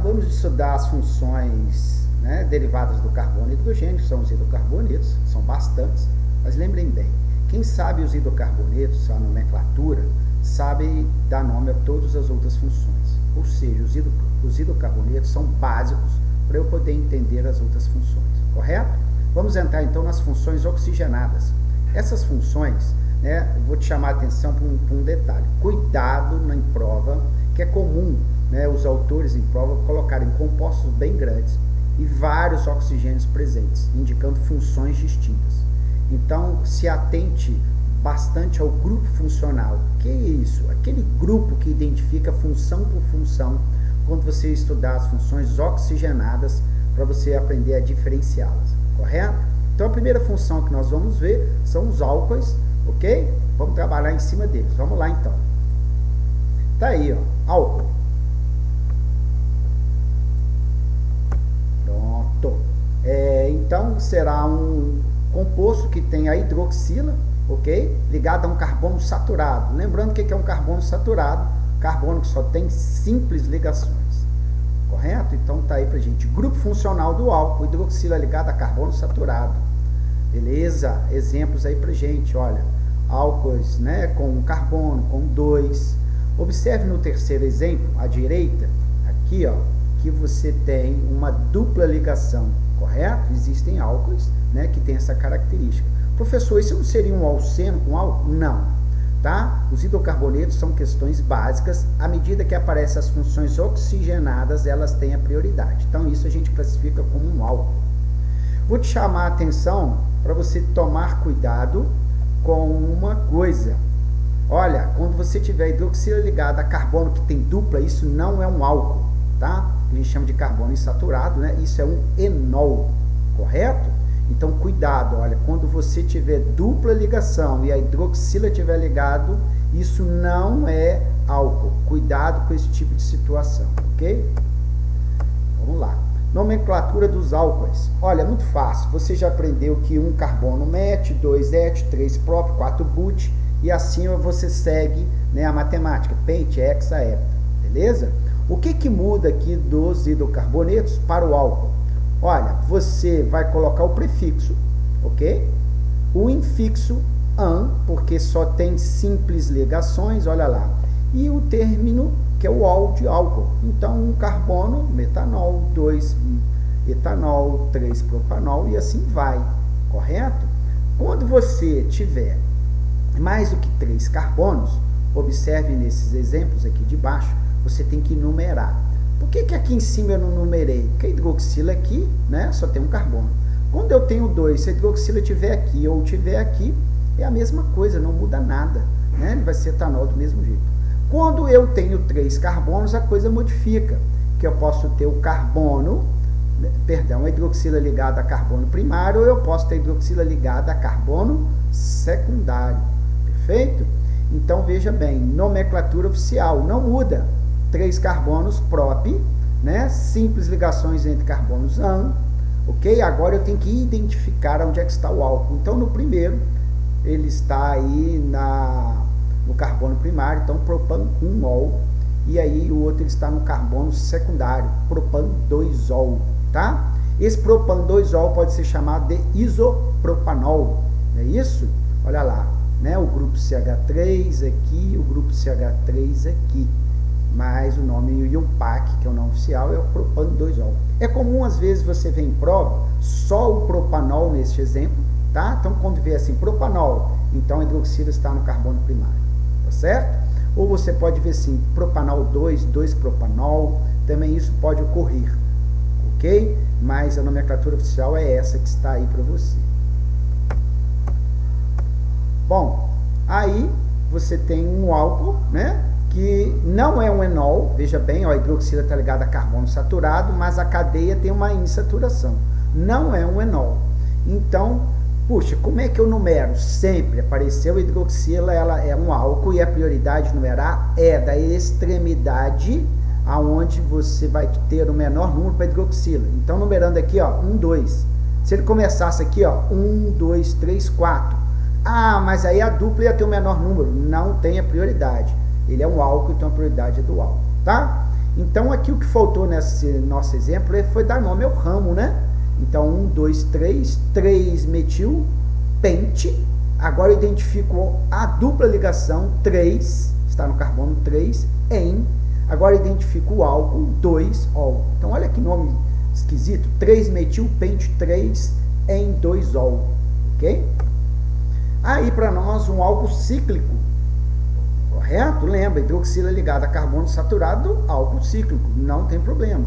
acabamos de estudar as funções, né, derivadas do carbono e hidrogênio, que são os hidrocarbonetos, são bastantes, mas lembrem bem, quem sabe os hidrocarbonetos, a nomenclatura, sabe dar nome a todas as outras funções. Ou seja, os hidrocarbonetos são básicos para eu poder entender as outras funções, correto? Vamos entrar então nas funções oxigenadas. Essas funções, né, eu vou te chamar a atenção para um detalhe. Cuidado em prova, que é comum, né, os autores em prova colocarem compostos bem grandes e vários oxigênios presentes, indicando funções distintas. Então, se atente bastante ao grupo funcional. Que é isso? Aquele grupo que identifica função por função, quando você estudar as funções oxigenadas, para você aprender a diferenciá-las, correto? Então, a primeira função que nós vamos ver são os álcoois, ok? Vamos trabalhar em cima deles. Vamos lá, então. Tá aí, ó, álcool. Pronto. Então, será um composto que tem a hidroxila, ok? Ligado a um carbono saturado. Lembrando que é um carbono saturado, carbono que só tem simples ligações, correto? Então tá aí pra gente. Grupo funcional do álcool, hidroxila ligada a carbono saturado. Beleza? Exemplos aí pra gente, olha. Álcoois, né, com carbono, com 2. Observe no terceiro exemplo, à direita, aqui, ó, que você tem uma dupla ligação, correto? Existem álcoois, né, que tem essa característica. Professor, isso não seria um alceno com álcool? Não, tá? Os hidrocarbonetos são questões básicas. À medida que aparecem as funções oxigenadas, elas têm a prioridade. Então, isso a gente classifica como um álcool. Vou te chamar a atenção para você tomar cuidado com uma coisa. Olha, quando você tiver hidroxila ligada a carbono que tem dupla, isso não é um álcool, tá? A gente chama de carbono insaturado, né? Isso é um enol, correto? Então, cuidado, olha, quando você tiver dupla ligação e a hidroxila estiver ligado, isso não é álcool. Cuidado com esse tipo de situação, ok? Vamos lá. Nomenclatura dos álcoois. Olha, é muito fácil. Você já aprendeu que um carbono met, 2 et, 3 prop, 4 but, e assim você segue, né, a matemática, pente, hexa, hepta, beleza? O que muda aqui dos hidrocarbonetos para o álcool? Olha, você vai colocar o prefixo, ok? O infixo, an, porque só tem simples ligações, olha lá. E o término, que é o ol de álcool. Então, um carbono, metanol, 2 etanol, 3 propanol, e assim vai, correto? Quando você tiver mais do que 3 carbonos, observe nesses exemplos aqui de baixo, você tem que numerar. Por que aqui em cima eu não numerei? Porque a hidroxila aqui, né, só tem um carbono. Quando eu tenho 2, se a hidroxila estiver aqui ou estiver aqui, é a mesma coisa, não muda nada, né? Ele vai ser etanol do mesmo jeito. Quando eu tenho 3 carbonos, a coisa modifica, que eu posso ter o carbono, perdão, a hidroxila ligada a carbono primário, ou eu posso ter a hidroxila ligada a carbono secundário, perfeito? Então, veja bem, nomenclatura oficial, não muda. 3 carbonos prop, né? Simples ligações entre carbonos an, ok? Agora eu tenho que identificar onde é que está o álcool. Então, no primeiro, ele está aí no carbono primário, então propan 1-ol, e aí o outro ele está no carbono secundário, propan 2-ol, tá? Esse propan 2-ol pode ser chamado de isopropanol, não é isso? Olha lá, né? O grupo CH3 aqui, o grupo CH3 aqui. Mas o nome IUPAC, que é o nome oficial, é o propan 2-ol. É comum, às vezes, você ver em prova só o propanol neste exemplo, tá? Então, quando vê assim, propanol, então a hidroxila está no carbono primário, tá certo? Ou você pode ver assim, propanol 2, 2-propanol, também isso pode ocorrer, ok? Mas a nomenclatura oficial é essa que está aí para você. Bom, aí você tem um álcool, né? Que não é um enol, veja bem, ó, a hidroxila está ligada a carbono saturado, mas a cadeia tem uma insaturação. Não é um enol. Então, puxa, como é que eu numero? Sempre apareceu a hidroxila, ela é um álcool e a prioridade de numerar é da extremidade aonde você vai ter o menor número para hidroxila. Então, numerando aqui, ó, 1, 2. Se ele começasse aqui, ó, 1, 2, 3, 4. Ah, mas aí a dupla ia ter o menor número. Não tem a prioridade. Ele é um álcool, então a prioridade é do álcool, tá? Então, aqui o que faltou nesse nosso exemplo foi dar nome ao ramo, né? Então, 1, 2, 3, 3-metil, pente. Agora eu identifico a dupla ligação, 3, está no carbono 3, em. Agora eu identifico o álcool, 2-ol. Então, olha que nome esquisito, 3-metil, pente, 3, em 2-ol, ok? Aí, para nós, um álcool cíclico, correto? Lembra, hidroxila ligada a carbono saturado, álcool cíclico, não tem problema.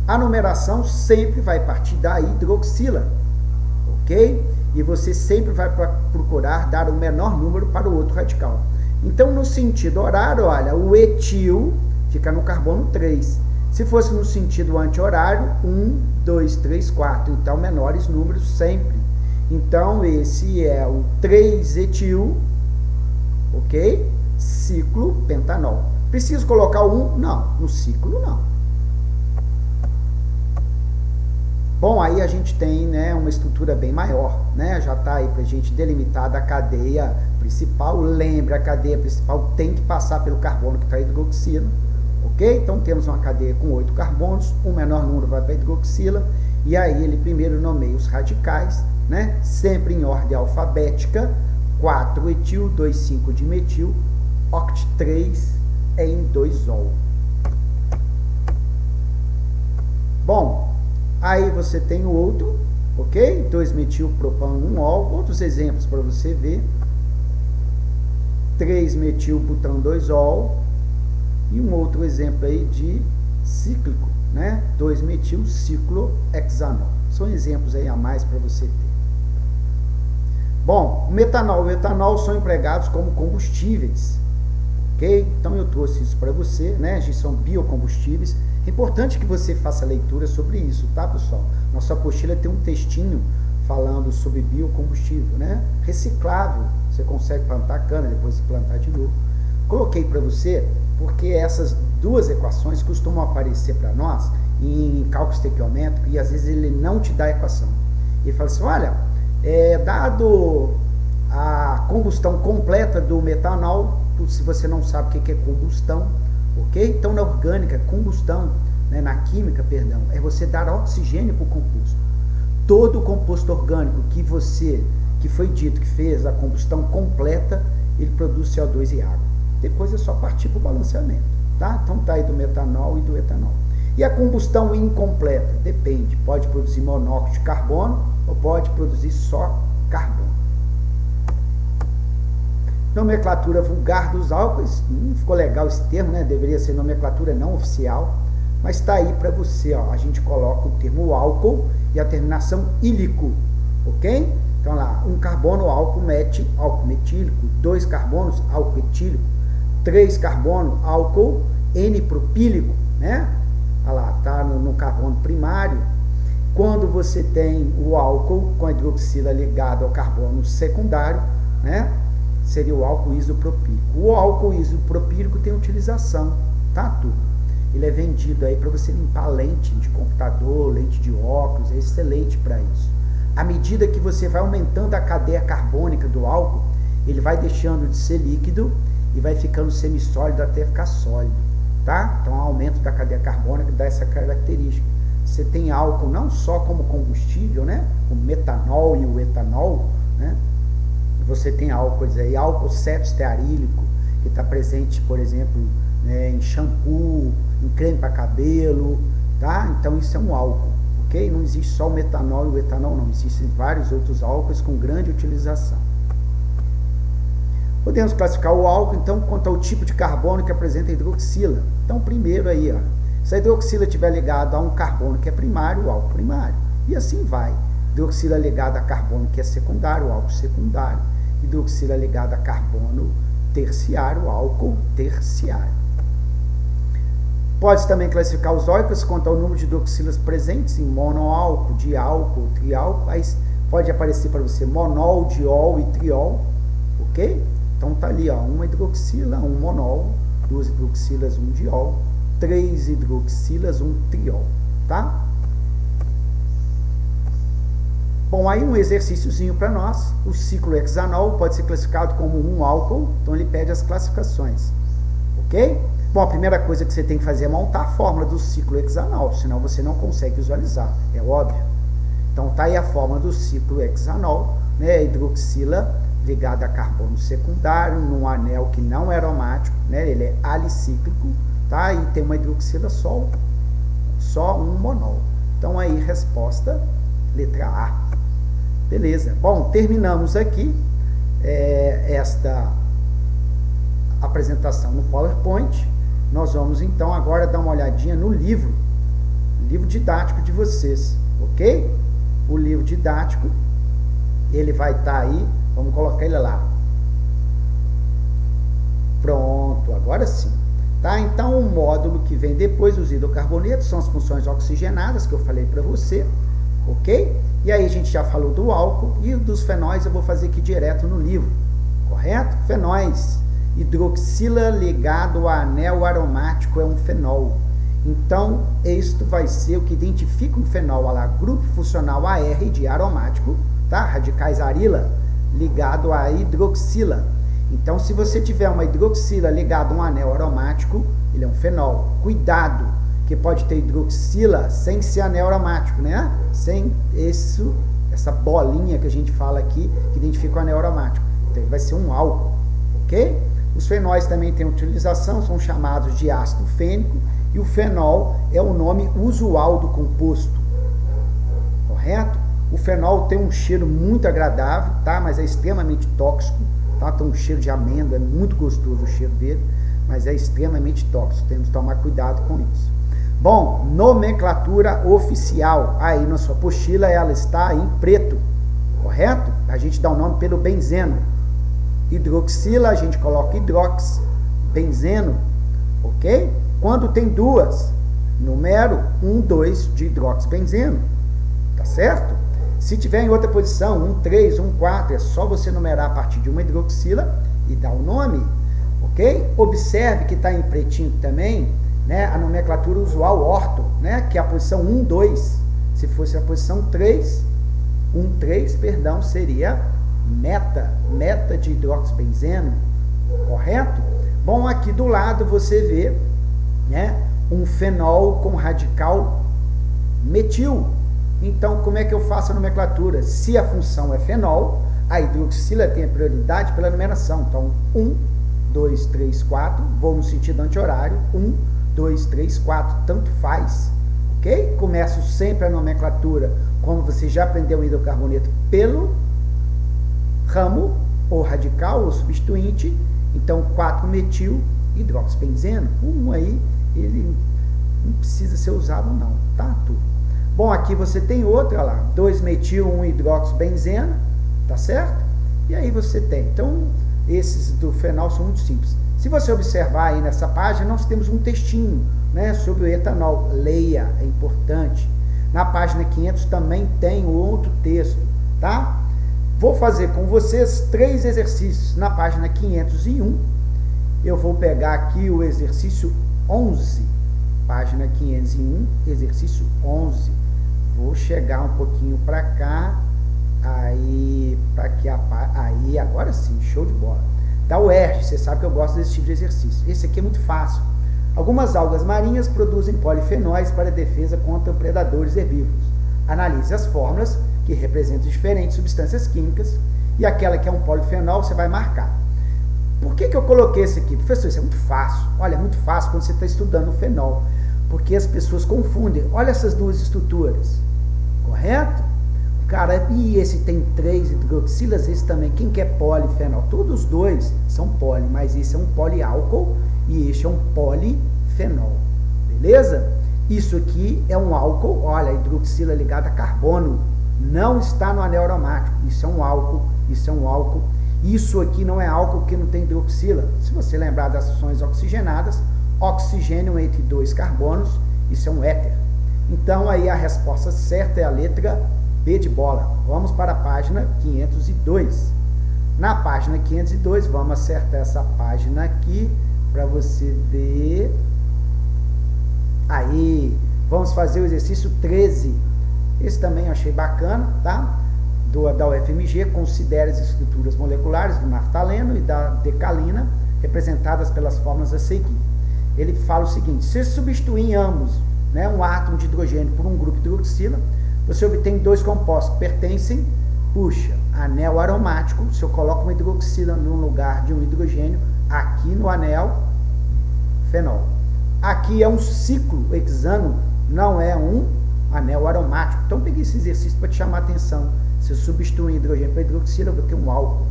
A numeração sempre vai partir da hidroxila, ok? E você sempre vai procurar dar o menor número para o outro radical. Então, no sentido horário, olha, o etil fica no carbono 3. Se fosse no sentido anti-horário, 1, 2, 3, 4. Então, menores números sempre. Então, esse é o 3-etil, ok? Ciclo pentanol. Preciso colocar o 1? Não, no ciclo não. Bom, aí a gente tem, né, uma estrutura bem maior, né? Já está aí para a gente delimitar a cadeia principal. Lembre, a cadeia principal tem que passar pelo carbono que está hidroxila, ok? Então temos uma cadeia com 8 carbonos, o menor número vai para a hidroxila, e aí ele primeiro nomeia os radicais, né? Sempre em ordem alfabética, 4-etil, 2,5-dimetil, oct 3 em 2-ol. Bom, aí você tem o outro, ok? 2-metil-propano, 1-ol. Outros exemplos para você ver. 3-metil-butano, 2-ol. E um outro exemplo aí de cíclico, né? 2-metil-ciclohexanol. São exemplos aí a mais para você ter. Bom, o metanol e o etanol são empregados como combustíveis, ok? Então eu trouxe isso para você, né? Eles são biocombustíveis. É importante que você faça leitura sobre isso, tá, pessoal? Nossa apostila tem um textinho falando sobre biocombustível, né? Reciclável, você consegue plantar cana, depois plantar de novo. Coloquei para você porque essas duas equações costumam aparecer para nós em cálculo estequiométrico e às vezes ele não te dá a equação. Ele fala assim, olha, dado a combustão completa do metanol, se você não sabe o que é combustão, ok? Então, na orgânica, combustão, né, na química, perdão, é você dar oxigênio para o composto. Todo composto orgânico que foi dito que fez a combustão completa, ele produz CO2 e água. Depois é só partir para o balanceamento, tá? Então, tá aí do metanol e do etanol. E a combustão incompleta? Depende, pode produzir monóxido de carbono ou pode produzir só carbono. Nomenclatura vulgar dos álcoois, não ficou legal esse termo, né? Deveria ser nomenclatura não oficial, mas está aí para você, ó. A gente coloca o termo álcool e a terminação ílico, ok? Então lá, 1 carbono, álcool metílico, 2 carbonos, álcool etílico, 3 carbono, álcool N-propílico, né? Olha lá, tá no carbono primário. Quando você tem o álcool com a hidroxila ligado ao carbono secundário, né? Seria o álcool isopropílico. O álcool isopropílico tem utilização, tá, turma? Ele é vendido aí para você limpar lente de computador, lente de óculos, é excelente para isso. À medida que você vai aumentando a cadeia carbônica do álcool, ele vai deixando de ser líquido e vai ficando semissólido até ficar sólido, tá? Então, o aumento da cadeia carbônica dá essa característica. Você tem álcool não só como combustível, né? O metanol e o etanol, né? Você tem álcools aí, álcool ceto-estearílico, que está presente, por exemplo, né, em shampoo, em creme para cabelo, tá? Então isso é um álcool, ok? Não existe só o metanol e o etanol, não. Existem vários outros álcools com grande utilização. Podemos classificar o álcool, então, quanto ao tipo de carbono que apresenta a hidroxila. Então, primeiro aí, ó, se a hidroxila estiver ligada a um carbono que é primário, o álcool primário. E assim vai. Hidroxila ligada a carbono que é secundário, o álcool secundário. Hidroxila ligada a carbono terciário, álcool terciário. Pode-se também classificar os álcools quanto ao número de hidroxilas presentes em monoálcool, diálcool, triálcool. Aí pode aparecer para você monol, diol e triol, ok? Então tá ali, ó, uma hidroxila, um monol, 2 hidroxilas, um diol, 3 hidroxilas, um triol, tá? Bom, aí um exercíciozinho para nós. O ciclohexanol pode ser classificado como um álcool, então ele pede as classificações, ok? Bom, a primeira coisa que você tem que fazer é montar a fórmula do ciclo hexanol, senão você não consegue visualizar, é óbvio. Então tá aí a fórmula do ciclo hexanol, né? Hidroxila ligada a carbono secundário num anel que não é aromático, né? Ele é alicíclico, tá? E tem uma hidroxila só um monol. Então aí resposta letra A. Beleza. Bom, terminamos aqui esta apresentação no PowerPoint. Nós vamos então agora dar uma olhadinha no livro didático de vocês, ok? O livro didático, ele vai estar aí, vamos colocar ele lá. Pronto, agora sim. Tá? Então, o módulo que vem depois dos hidrocarbonetos são as funções oxigenadas, que eu falei para você, ok? E aí a gente já falou do álcool e dos fenóis eu vou fazer aqui direto no livro, correto? Fenóis. Hidroxila ligado a anel aromático é um fenol. Então, isto vai ser o que identifica um fenol, olha lá, grupo funcional AR de aromático, tá? Radicais arila ligado a hidroxila. Então, se você tiver uma hidroxila ligada a um anel aromático, ele é um fenol. Cuidado, que pode ter hidroxila sem ser anel aromático, né? Sem essa bolinha que a gente fala aqui, que identifica o anel aromático. Então, ele vai ser um álcool, ok? Os fenóis também têm utilização, são chamados de ácido fênico, e o fenol é o nome usual do composto, correto? O fenol tem um cheiro muito agradável, tá? Mas é extremamente tóxico, tá? Tem um cheiro de amêndoa, é muito gostoso o cheiro dele, mas é extremamente tóxico, temos que tomar cuidado com isso. Bom, nomenclatura oficial, aí na sua apostila ela está em preto, correto? A gente dá o nome pelo benzeno. Hidroxila, a gente coloca hidrox, benzeno, ok? Quando tem duas, número 1, 2 de hidroxibenzeno, tá certo? Se tiver em outra posição, 1, 3, 1, 4, é só você numerar a partir de uma hidroxila e dar o nome, ok? Observe que está em pretinho também, né, a nomenclatura usual orto, né, que é a posição 1, 2. Se fosse a posição 3, 1, 3, perdão, seria meta de hidroxibenzeno, correto? Bom, aqui do lado você vê, né, um fenol com radical metil. Então, como é que eu faço a nomenclatura? Se a função é fenol, a hidroxila tem a prioridade pela numeração. Então, 1, 2, 3, 4, vou no sentido anti-horário, 1, 2, 3, 4, tanto faz, ok? Começo sempre a nomenclatura, como você já aprendeu o hidrocarboneto, pelo ramo, ou radical, ou substituinte. Então, 4-metil hidroxibenzeno. Aí, ele não precisa ser usado não, tá, turma? Bom, aqui você tem outra lá, 2-metil 1-hidroxibenzeno, tá certo? E aí você tem, então, esses do fenol são muito simples. Se você observar aí nessa página, nós temos um textinho, né, sobre o etanol. Leia, é importante. Na página 500 também tem outro texto, tá? Vou fazer com vocês 3 exercícios. Na página 501, eu vou pegar aqui o exercício 11. Página 501, exercício 11. Vou chegar um pouquinho para cá. Aí, aí, agora sim, show de bola. Da UERJ, você sabe que eu gosto desse tipo de exercício. Esse aqui é muito fácil. Algumas algas marinhas produzem polifenóis para defesa contra predadores herbívoros. Analise as fórmulas que representam diferentes substâncias químicas e aquela que é um polifenol você vai marcar. Por que eu coloquei esse aqui? Professor, isso é muito fácil. Olha, é muito fácil quando você está estudando o fenol, porque as pessoas confundem. Olha essas duas estruturas, correto? Cara, e esse tem 3 hidroxilas, esse também. Quem que é polifenol? Todos os dois são poli, mas esse é um poliálcool e este é um polifenol. Beleza? Isso aqui é um álcool, olha, a hidroxila ligada a carbono. Não está no anel aromático. Isso é um álcool, isso é um álcool. Isso aqui não é álcool porque não tem hidroxila. Se você lembrar das ações oxigenadas, oxigênio entre 2 carbonos, isso é um éter. Então aí a resposta certa é a letra B de bola. Vamos para a página 502. Na página 502, vamos acertar essa página aqui para você ver. Aí, vamos fazer o exercício 13. Esse também eu achei bacana, tá? Da UFMG, considere as estruturas moleculares do naftaleno e da decalina, representadas pelas fórmulas a seguir. ele fala o seguinte: se substituir ambos, né, um átomo de hidrogênio por um grupo de hidroxila, você obtém dois compostos que pertencem, puxa, anel aromático. Se eu coloco uma hidroxila no lugar de um hidrogênio, aqui no anel, fenol. Aqui é um ciclo hexano, não é um anel aromático. Então, peguei esse exercício para te chamar a atenção. Se eu substituir hidrogênio por hidroxila, eu vou ter um álcool.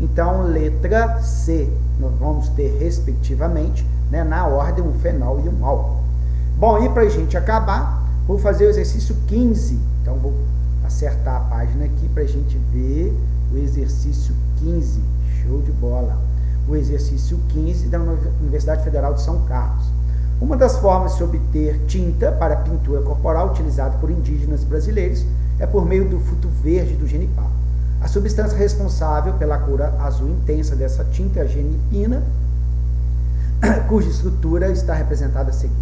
Então, letra C, nós vamos ter, respectivamente, né, na ordem, um fenol e um álcool. Bom, e para a gente acabar, vou fazer o exercício 15. Então, vou acertar a página aqui para a gente ver o exercício 15. Show de bola! O exercício 15 da Universidade Federal de São Carlos. Uma das formas de se obter tinta para pintura corporal utilizada por indígenas brasileiros é por meio do fruto verde do genipapo. A substância responsável pela cor azul intensa dessa tinta é a genipina, cuja estrutura está representada a seguir.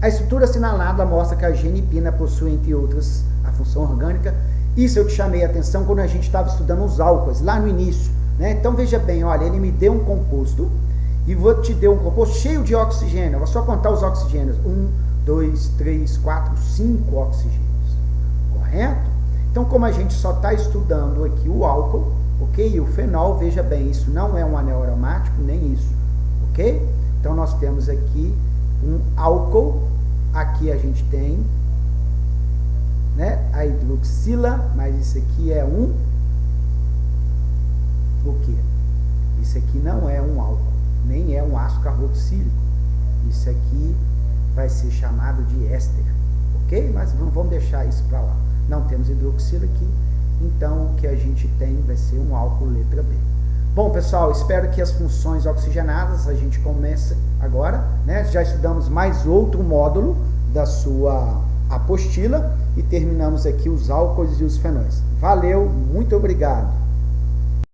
A estrutura assinalada mostra que a genipina possui, entre outras, a função orgânica. Isso eu te chamei a atenção quando a gente estava estudando os álcools, lá no início, né? Então veja bem, olha, ele me deu um composto, e vou te dar um composto cheio de oxigênio. Eu vou só contar os oxigênios. 1, 2, 3, 4, 5 oxigênios. Correto? Então, como a gente só está estudando aqui o álcool, ok? E o fenol, veja bem, isso não é um anel aromático, nem isso, ok? Então, nós temos aqui um álcool. Aqui a gente tem, né, a hidroxila, mas isso aqui é um... o quê? Isso aqui não é um álcool, nem é um ácido carboxílico. Isso aqui vai ser chamado de éster, ok? Mas vamos deixar isso para lá. Não temos hidroxila aqui, então o que a gente tem vai ser um álcool letra B. Bom, pessoal, espero que as funções oxigenadas a gente comece agora, né? Já estudamos mais outro módulo da sua apostila e terminamos aqui os álcools e os fenóis. Valeu, muito obrigado!